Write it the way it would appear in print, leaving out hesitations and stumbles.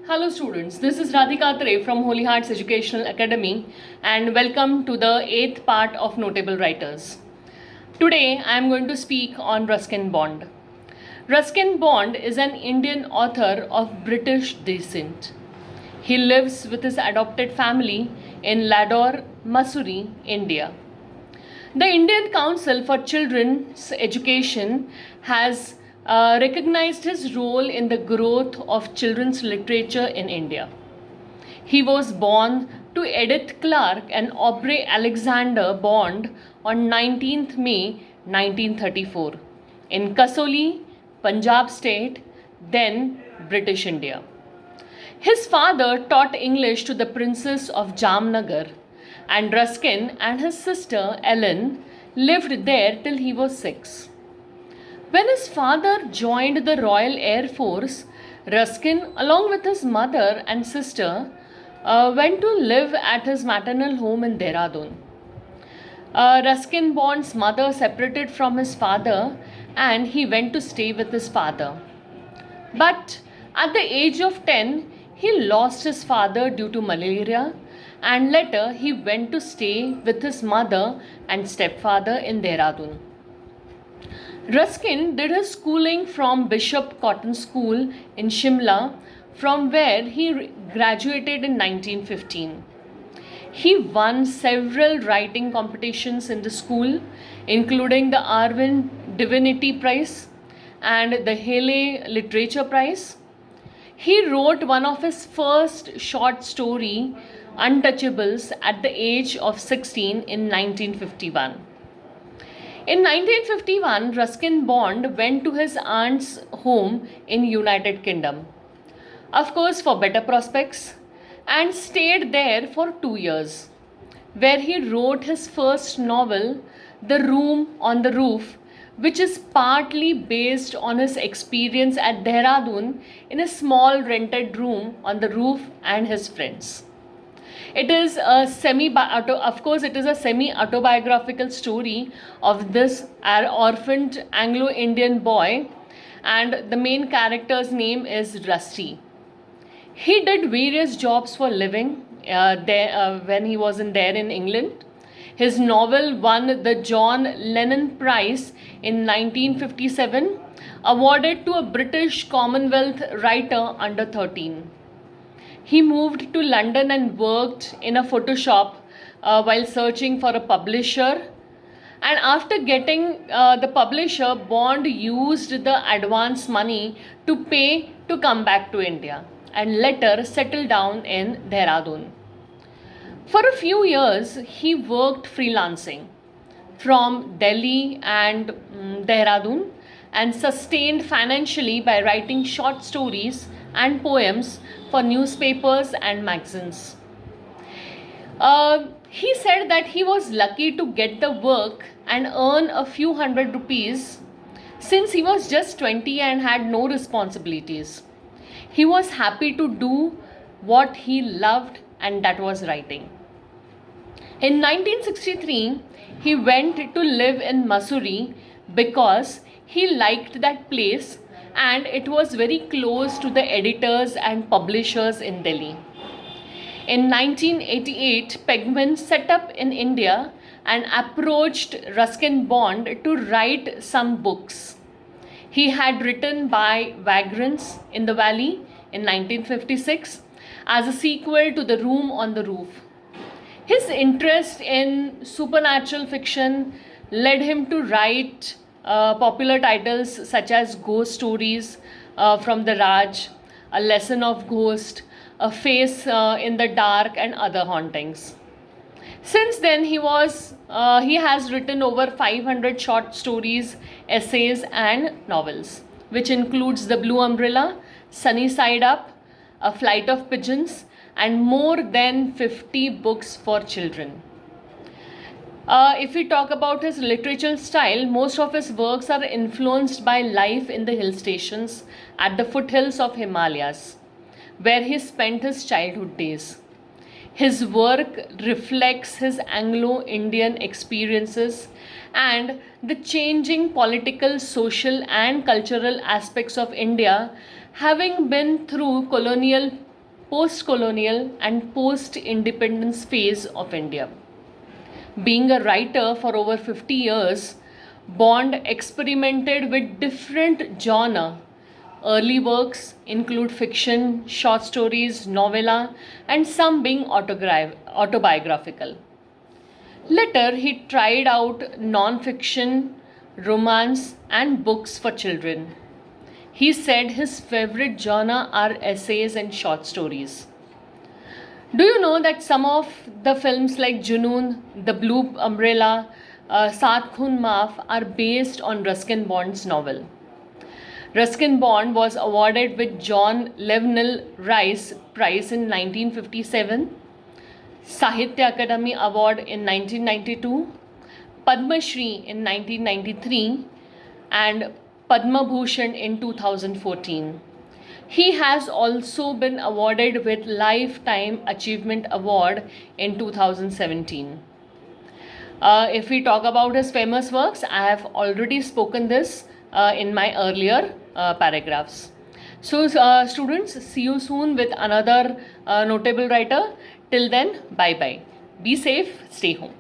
Hello students, this is Radhika Tre from Holy Hearts Educational Academy and welcome to the 8th part of Notable Writers. Today I am going to speak on Ruskin Bond. Ruskin Bond is an Indian author of British descent. He lives with his adopted family in Ladore, Mussoorie, India. The Indian Council for Children's Education has recognized his role in the growth of children's literature in India. He was born to Edith Clark and Aubrey Alexander Bond on 19th May 1934 in Kasoli, Punjab state, then British India. His father taught English to the Princess of Jamnagar, and Ruskin and his sister Ellen lived there till he was 6. When his father joined the Royal Air Force, Ruskin, along with his mother and sister, went to live at his maternal home in Dehradun. Ruskin Bond's mother separated from his father and he went to stay with his father. But at the age of 10, he lost his father due to malaria, and later he went to stay with his mother and stepfather in Dehradun. Ruskin did his schooling from Bishop Cotton School in Shimla, from where he graduated in 1915. He won several writing competitions in the school, including the Arvin Divinity Prize and the Haley Literature Prize. He wrote one of his first short story, Untouchables, at the age of 16 in 1951. In 1951, Ruskin Bond went to his aunt's home in United Kingdom, of course for better prospects, and stayed there for 2 years, where he wrote his first novel, The Room on the Roof, which is partly based on his experience at Dehradun in a small rented room on the roof and his friends. It is a semi-autobiographical story of this orphaned Anglo-Indian boy, and the main character's name is Rusty. He did various jobs for living when he was there in England. His novel won the John Lennon Prize in 1957, awarded to a British Commonwealth writer under 13. He moved to London and worked in a photo shop while searching for a publisher. And after getting the publisher, Bond used the advance money to pay to come back to India and later settle down in Dehradun. For a few years, he worked freelancing from Delhi and Dehradun and sustained financially by writing short stories and poems for newspapers and magazines. He said that he was lucky to get the work and earn a few hundred rupees since he was just 20 and had no responsibilities. He was happy to do what he loved, and that was writing. In 1963, he went to live in Mussoorie because he liked that place and it was very close to the editors and publishers in Delhi. In 1988, Penguin set up in India and approached Ruskin Bond to write some books. He had written by Vagrants in the Valley in 1956 as a sequel to The Room on the Roof. His interest in supernatural fiction led him to write popular titles such as Ghost Stories from the Raj, A Lesson of Ghost, A Face in the Dark, and other hauntings. Since then, he has written over 500 short stories, essays, and novels, which includes The Blue Umbrella, Sunny Side Up, A Flight of Pigeons, and more than 50 books for children. If we talk about his literature style, most of his works are influenced by life in the hill stations at the foothills of Himalayas, where he spent his childhood days. His work reflects his Anglo-Indian experiences and the changing political, social, and cultural aspects of India, having been through colonial post-colonial and post-independence phase of India. Being a writer for over 50 years, Bond experimented with different genre. Early works include fiction, short stories, novella, and some being autobiographical. Later, he tried out non-fiction, romance, and books for children. He said his favorite genre are essays and short stories. Do you know that some of the films like Junoon, The Blue Umbrella, Saath Khoon Maaf are based on Ruskin Bond's novel? Ruskin Bond was awarded with John Llewellyn Rice Prize in 1957, Sahitya Akademi Award in 1992, Padma Shri in 1993, and Padma Bhushan in 2014. He has also been awarded with Lifetime Achievement Award in 2017. If we talk about his famous works, I have already spoken this in my earlier paragraphs. So, students, see you soon with another notable writer. Till then, bye bye. Be safe, stay home.